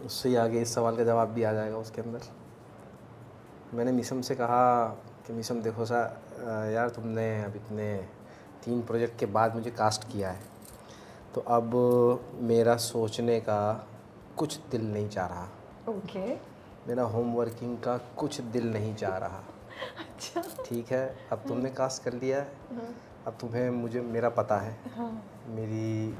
उससे ही आगे इस सवाल का जवाब भी आ जाएगा उसके अंदर। मैंने मीसम से कहा कि मीसम देखो सा यार, तुमने अब इतने 3 प्रोजेक्ट के बाद मुझे कास्ट किया है, तो अब मेरा सोचने का कुछ दिल नहीं चाह रहा। ओके। मेरा होमवर्किंग का कुछ दिल नहीं चाह रहा। अच्छा। ठीक है, अब तुमने कास्ट कर लिया है, अब तुम्हें मुझे मेरा पता है, मेरी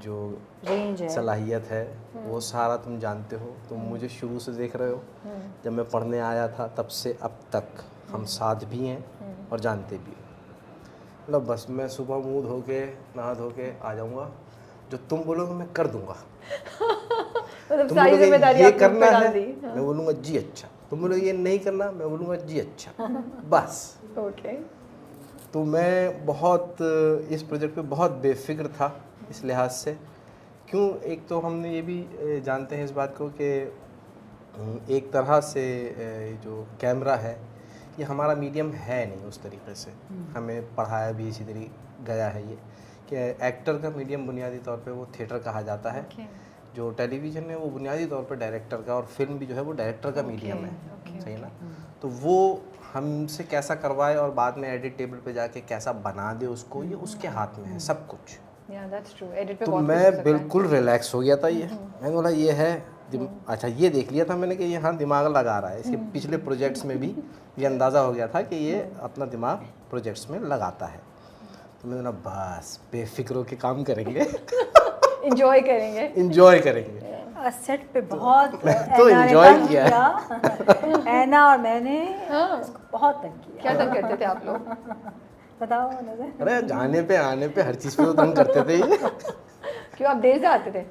जो रेंज है, सलाहियत है वो सारा तुम जानते हो। तुम मुझे शुरू से देख रहे हो, जब मैं पढ़ने आया था तब से अब तक हम साथ भी हैं और जानते भी हैं। मतलब बस मैं सुबह मुँह धो के नहा धो के आ जाऊँगा, जो तुम बोलोगे मैं कर दूँगा। मतलब तुम सारी बोलोगे जिम्मेदारी ये आपने उस पे करना डाल है, दी। मैं बोलूँगा जी अच्छा। तुम बोलोगे ये नहीं करना, मैं बोलूँगा जी अच्छा। बस। ओके। तो मैं बहुत इस प्रोजेक्ट पे बहुत बेफिक्र था इस लिहाज से। क्यों, एक तो हमने ये भी जानते हैं इस बात को कि एक तरह से जो कैमरा है ये हमारा मीडियम है नहीं उस तरीके से। हमें पढ़ाया भी इसी तरीके गया है ये कि एक्टर का मीडियम बुनियादी तौर पे वो थिएटर कहा जाता है। जो टेलीविज़न है वो बुनियादी तौर पर डायरेक्टर का, और फिल्म भी जो है वो डायरेक्टर का मीडियम है। सही है ना? तो वो हमसे कैसा करवाए और बाद में एडिट टेबल पे जाके कैसा बना दे उसको, ये उसके हाथ में है सब कुछ। तो मैं बिल्कुल रिलैक्स हो गया था। ये मैंने बोला ये है अच्छा, ये देख लिया था मैंने कि ये हाँ दिमाग लगा रहा है। इसके पिछले प्रोजेक्ट्स में भी ये अंदाज़ा हो गया था कि ये अपना दिमाग प्रोजेक्ट्स में लगाता है। तो मैंने बोला बस बेफिक्र होके काम करेंगे। एंजॉय करेंगे। एंजॉय करेंगे। सेट पे बहुत तो एंजॉय किया। ऐना और मैंने बहुत तंग किया। क्या तंग करते थे आप लोग? बताओ नजर। अरे जाने पे आने पे हर चीज़ पे तो तंग करते थे ये। क्यों, आप देर से आते थे?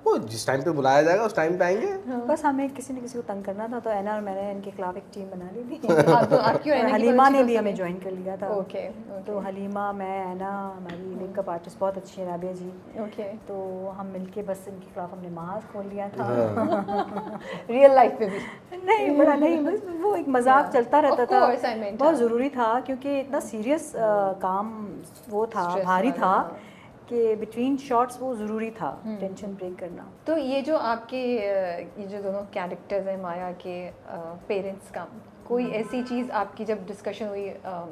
वो जिस टाइम पे बुलाया जाएगा उस टाइम पे आएंगे। बस हमें किसी न किसी को तंग करना था, तो ऐना और मैंने इनके खिलाफ एक टीम बना ली थी। आपकी और ऐना की हलीमा ने दोस्ती भी हमें में? ज्वाइन कर लिया था। ओके। तो हलीमा, मैं, ऐना, हमारी मेकअप आर्टिस्ट बहुत अच्छी है राबिया जी। ओके। तो हम मिलके बस इनके खिलाफ हमने महाज खोल लिया था। रियल लाइफ में भी? नहीं, बड़ा नहीं, बस वो एक मजाक चलता रहता था। बहुत ज़रूरी था क्योंकि इतना सीरियस काम वो था, भारी था कि बिटवीन शॉट्स वो ज़रूरी था टेंशन ब्रेक करना। तो ये जो आपके ये जो दोनों कैरेक्टर्स हैं माया के पेरेंट्स का, कोई ऐसी चीज़ आपकी जब डिस्कशन हुई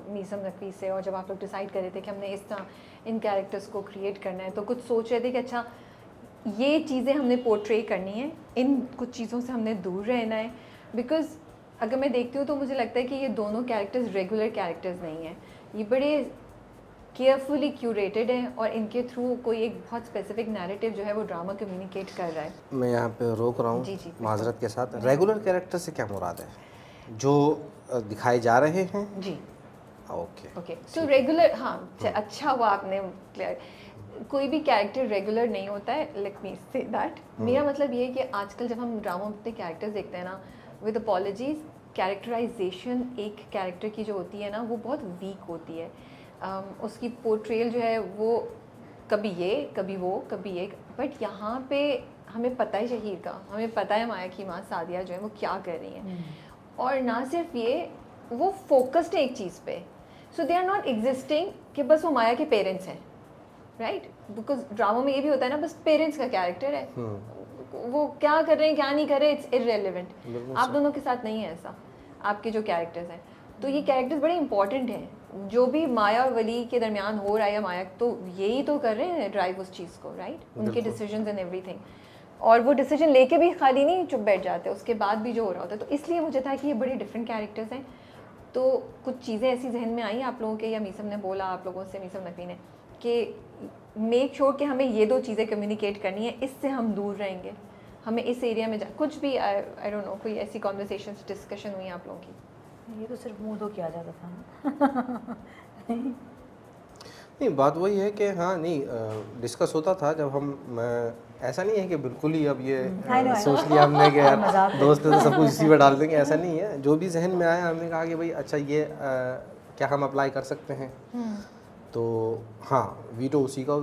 मीसम नकवी से, और जब आप लोग डिसाइड कर रहे थे कि हमने इस तरह इन कैरेक्टर्स को क्रिएट करना है, तो कुछ सोच रहे थे कि अच्छा ये चीज़ें हमने पोर्ट्रे करनी है, इन कुछ चीज़ों से हमने दूर रहना है? बिकॉज अगर मैं देखती हूँ तो मुझे लगता है कि ये दोनों कैरेक्टर्स रेगुलर कैरेक्टर्स नहीं हैं, ये बड़े केयरफुली क्यूरेटेड है और इनके थ्रू कोई एक बहुत स्पेसिफिक नैरेटिव जो है वो ड्रामा कम्युनिकेट कर रहा है। मैं यहाँ पे रोक रहा हूँ माजरत के साथ। रेगुलर कैरेक्टर से क्या मुराद है? जो दिखाए जा रहे हैं जी। ओके। सो रेगुलर, हाँ अच्छा हुआ आपने क्लियर। कोई भी कैरेक्टर रेगुलर नहीं होता है, लेट मी से दैट। मेरा मतलब ये है कि आजकल जब हम ड्रामा में अपने कैरेक्टर्स देखते हैं ना, विद अपॉलॉजीज, कैरेक्टराइजेशन एक कैरेक्टर की जो होती है ना वो बहुत वीक होती है। उसकी पोर्ट्रेल जो है वो कभी ये कभी वो कभी एक, बट यहाँ पे हमें पता है शहीर का, हमें पता है माया की माँ सादिया जो है वो क्या कर रही हैं, और ना सिर्फ ये, वो फोकस्ड है एक चीज़ पे। सो दे आर नॉट एग्जिस्टिंग कि बस वो माया के पेरेंट्स हैं, राइट? बिकॉज ड्रामा में ये भी होता है ना, बस पेरेंट्स का कैरेक्टर है, वो क्या कर रहे हैं क्या नहीं कर रहे, इट्स इररेलेवेंट। आप दोनों के साथ नहीं है ऐसा, आपके जो कैरेक्टर्स हैं, तो ये कैरेक्टर्स बड़े इंपॉर्टेंट हैं। जो भी माया और वली के दरमियान हो रहा है, या माया तो यही तो कर रहे हैं ड्राइव उस चीज़ को, राइट? उनके डिसीजंस एंड एवरीथिंग, और वो डिसीजन लेके भी खाली नहीं चुप बैठ जाते, उसके बाद भी जो हो रहा होता है। तो इसलिए मुझे था कि ये बड़े डिफरेंट कैरेक्टर्स हैं। तो कुछ चीज़ें ऐसी जहन में आई आप लोगों के, या मीसम ने बोला आप लोगों से, मीसम नकवी ने, कि मेक श्योर कि हमें ये दो चीज़ें कम्युनिकेट करनी है, इससे हम दूर रहेंगे, हमें इस एरिया में कुछ भी आई डोंट नो, कोई ऐसी कॉन्वर्सेशन डिस्कशन हुई आप लोगों की? ये तो सिर्फ मुँह धो किया जाता था। नहीं, बात वही है कि हाँ नहीं डिस्कस होता था जब हम ऐसा नहीं है कि बिल्कुल ही अब ये सोच लिया हमने कि यार दोस्त तो सब कुछ इसी में डाल देंगे, ऐसा नहीं है। जो भी जहन में आया हमने कहा कि भाई अच्छा ये क्या हम अप्लाई कर सकते हैं। तो हाँ, वीटो उसी का,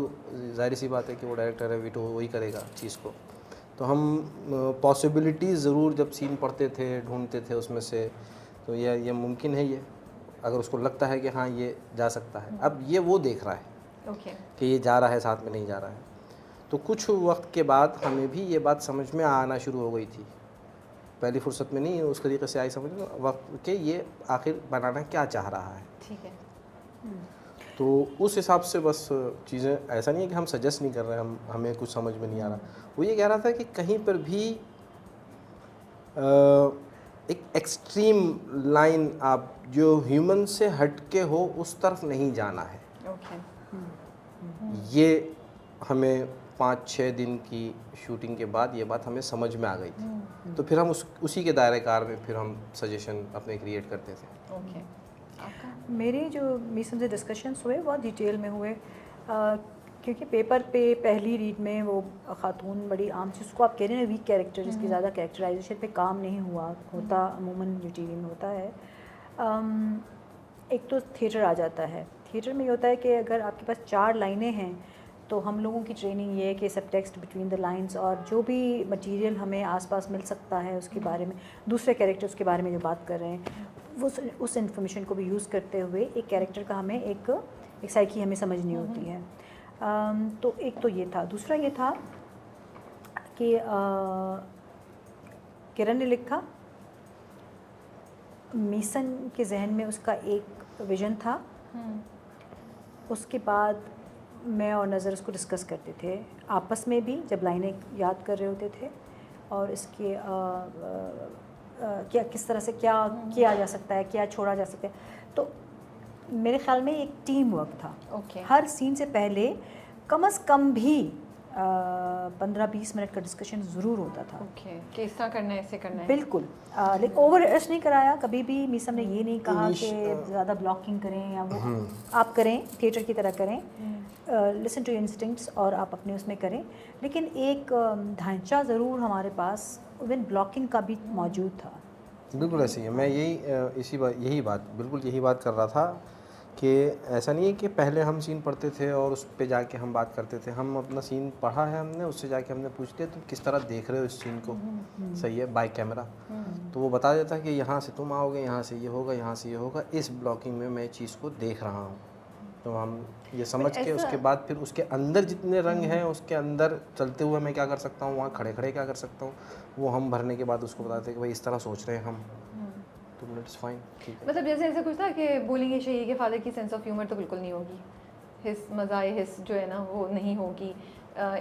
जाहिर सी बात है कि वो डायरेक्टर है, वीटो वही करेगा चीज़ को। तो हम पॉसिबिलिटीज़ ज़रूर जब सीन पढ़ते थे, ढूंढते थे उसमें से, तो ये मुमकिन है, ये अगर उसको लगता है कि हाँ ये जा सकता है। अब ये वो देख रहा है कि ये जा रहा है साथ में नहीं जा रहा है। तो कुछ वक्त के बाद हमें भी ये बात समझ में आना शुरू हो गई थी, पहली फुर्सत में नहीं, उस तरीके से आई समझ में वक्त के ये आखिर बनाना क्या चाह रहा है। ठीक है। तो उस हिसाब से बस चीज़ें, ऐसा नहीं है कि हम सजेस्ट नहीं कर रहे हैं, हमें कुछ समझ में नहीं आ रहा। वो ये कह रहा था कि कहीं पर भी एक एक्सट्रीम लाइन आप जो ह्यूमन से हट के हो उस तरफ नहीं जाना है। ये हमें 5-6 दिन की शूटिंग के बाद ये बात हमें समझ में आ गई थी। तो फिर हम उसी के दायरे कार में फिर हम सजेशन अपने क्रिएट करते थे। मेरे जो मीसम से डिस्कशंस हुए बहुत डिटेल में हुए, क्योंकि पेपर पे पहली रीड में वो खातून बड़ी आम चीज़, उसको आप कह रहे हैं वीक कैरेक्टर, जिसकी ज़्यादा कैरेक्टराइजेशन पे काम नहीं हुआ होता, अमूमन जो टीवी में होता है। एक तो थिएटर आ जाता है, थिएटर में ये होता है कि अगर आपके पास 4 लाइनें हैं तो हम लोगों की ट्रेनिंग ये है कि सब टेक्स्ट बिटवीन द लाइंस और जो भी मटेरियल हमें आसपास मिल सकता है उसके बारे में, दूसरे कैरेक्टर्स के बारे में जो बात कर रहे हैं, वो उस इन्फॉर्मेशन को भी यूज़ करते हुए एक कैरेक्टर का हमें एक साइकी हमें समझनी होती है। तो एक तो ये था। दूसरा ये था कि किरण ने लिखा, मीसन के जहन में उसका एक विज़न था, उसके बाद मैं और नज़र उसको डिस्कस करते थे आपस में भी जब लाइनें याद कर रहे होते थे, और इसके क्या किस तरह से क्या किया जा सकता है, क्या छोड़ा जा सकता है। तो मेरे ख्याल में एक टीम वर्क था। हर सीन से पहले कम से कम भी 15-20 मिनट का डिस्कशन ज़रूर होता था। कि इस तरह करना है, ऐसे करना है। बिल्कुल, लेकिन ओवर एस नहीं कराया कभी भी। मीसम ने ये नहीं कहा कि ज़्यादा ब्लॉकिंग करें या वो आप करें, थिएटर की तरह करें, लिसन टू इंस्टिंक्ट्स और आप अपने उसमें करें, लेकिन एक ढांचा ज़रूर हमारे पास इवन ब्लॉकिंग का भी मौजूद था। बिल्कुल ऐसी है। मैं यही बात कर रहा था कि ऐसा नहीं है कि पहले हम सीन पढ़ते थे और उस पे जाके हम बात करते थे। हम अपना सीन पढ़ा है हमने, उससे जाके हमने पूछ लिया तुम किस तरह देख रहे हो इस सीन को, सही है, बाय कैमरा। तो वो बता देता कि यहाँ से तुम आओगे, यहाँ से ये होगा, यहाँ से ये होगा, इस ब्लॉकिंग में मैं चीज़ को देख रहा हूँ। तो हम ये समझ के उसके बाद फिर उसके अंदर जितने रंग हैं उसके अंदर चलते हुए मैं क्या कर सकता हूँ, वहाँ खड़े खड़े क्या कर सकता हूँ, वो हम भरने के बाद उसको बताते हैं कि भाई इस तरह सोच रहे हैं हम, तो इट्स फाइन, ठीक है। मतलब जैसे ऐसा कुछ था कि बोलेंगे शहीद के फादर की सेंस ऑफ ह्यूमर तो बिल्कुल नहीं होगी, हिस मज़ा हिस जो है ना वो नहीं होगी।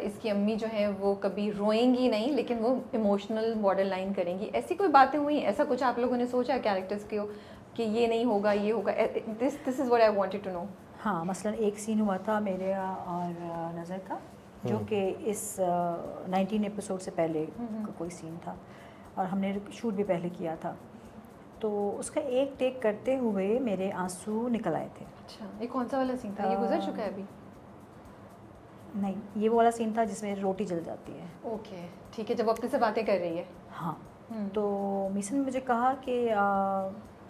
इसकी अम्मी जो है वो कभी रोएंगी नहीं, लेकिन वो इमोशनल बॉर्डर लाइन करेंगी। ऐसी कोई बातें हुई, ऐसा कुछ आप लोगों ने सोचा कैरेक्टर्स के कि ये नहीं होगा, ये होगा, this is what I wanted to know. हाँ, मसलन एक सीन हुआ था मेरे और नज़र का, जो कि इस 19 एपिसोड से पहले का कोई सीन था और हमने शूट भी पहले किया था। तो उसका एक टेक करते हुए मेरे आंसू निकल आए थे। अच्छा, ये कौन सा वाला सीन था? ये गुजर चुका है अभी? नहीं, ये वो वाला सीन था जिसमें रोटी जल जाती है। ओके, ठीक है, जब अपने से बातें कर रही है। हाँ, तो मिशन ने मुझे कहा कि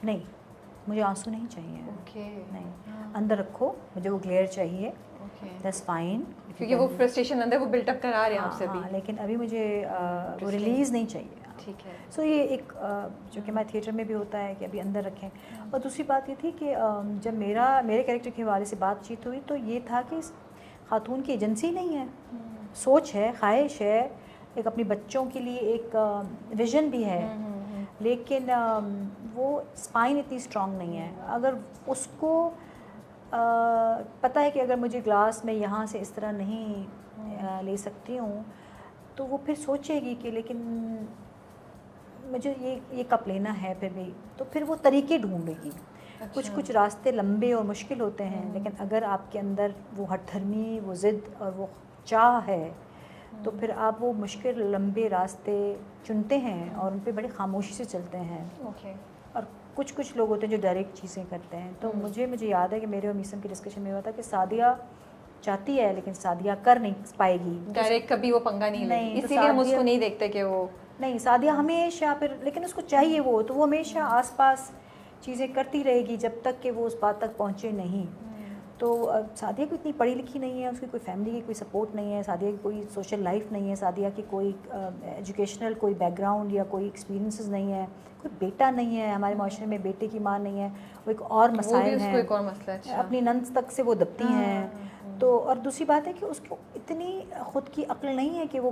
नहीं, मुझे आंसू नहीं चाहिए। ओके, नहीं, अंदर रखो, मुझे वो ग्लेयर चाहिए। ओके, दैट्स फाइन, क्योंकि वो फ्रस्ट्रेशन अंदर वो बिल्टअप करा रहे हैं आपसे भी। हाँ, लेकिन अभी मुझे वो रिलीज़ नहीं चाहिए। ठीक है। सो ये एक जो कि हमारे थिएटर में भी होता है कि अभी अंदर रखें। और दूसरी बात ये थी कि जब मेरे कैरेक्टर के हवाले से बातचीत हुई तो ये था कि खातून की एजेंसी नहीं है, सोच है, ख्वाहिश है, एक अपने बच्चों के लिए एक विज़न भी है, लेकिन वो स्पाइन इतनी स्ट्रॉन्ग नहीं है। अगर उसको पता है कि अगर मुझे ग्लास में यहाँ से इस तरह नहीं ले सकती हूँ, तो वो फिर सोचेगी कि लेकिन मुझे ये कप लेना है फिर भी, तो फिर वो तरीके ढूंढेगी। अच्छा। कुछ रास्ते लंबे और मुश्किल होते हैं, लेकिन अगर आपके अंदर वो हठधर्मी, वो ज़िद और वो चाह है, तो फिर आप वो मुश्किल लंबे रास्ते चुनते हैं और उन पे बड़ी खामोशी से चलते हैं। ओके। और कुछ लोग होते हैं जो डायरेक्ट चीज़ें करते हैं। तो मुझे याद है कि मेरे और मीसम की डिस्कशन में हुआ था कि सादिया चाहती है लेकिन सादिया कर नहीं पाएगी, डायरेक्ट कभी वो पंगा नहीं लेगी, इसीलिए हम उसको नहीं देखते कि वो नहीं, सादिया हमेशा फिर, लेकिन उसको चाहिए वो, तो वो हमेशा आसपास चीज़ें करती रहेगी जब तक कि वो उस बात तक पहुँचे नहीं। तो सादिया को इतनी पढ़ी लिखी नहीं है, उसकी कोई फैमिली की कोई सपोर्ट नहीं है, सादिया की कोई सोशल लाइफ नहीं है, सादिया की कोई एजुकेशनल कोई बैकग्राउंड या कोई एक्सपीरियंसेस नहीं है, कोई बेटा नहीं है, हमारे माशरे में बेटे की माँ नहीं है, वो एक और मसाइल है, एक और मसला है। अपनी नंद तक से वो दबती हैं, तो और दूसरी बात है कि उसको इतनी खुद की अक्ल नहीं है कि वो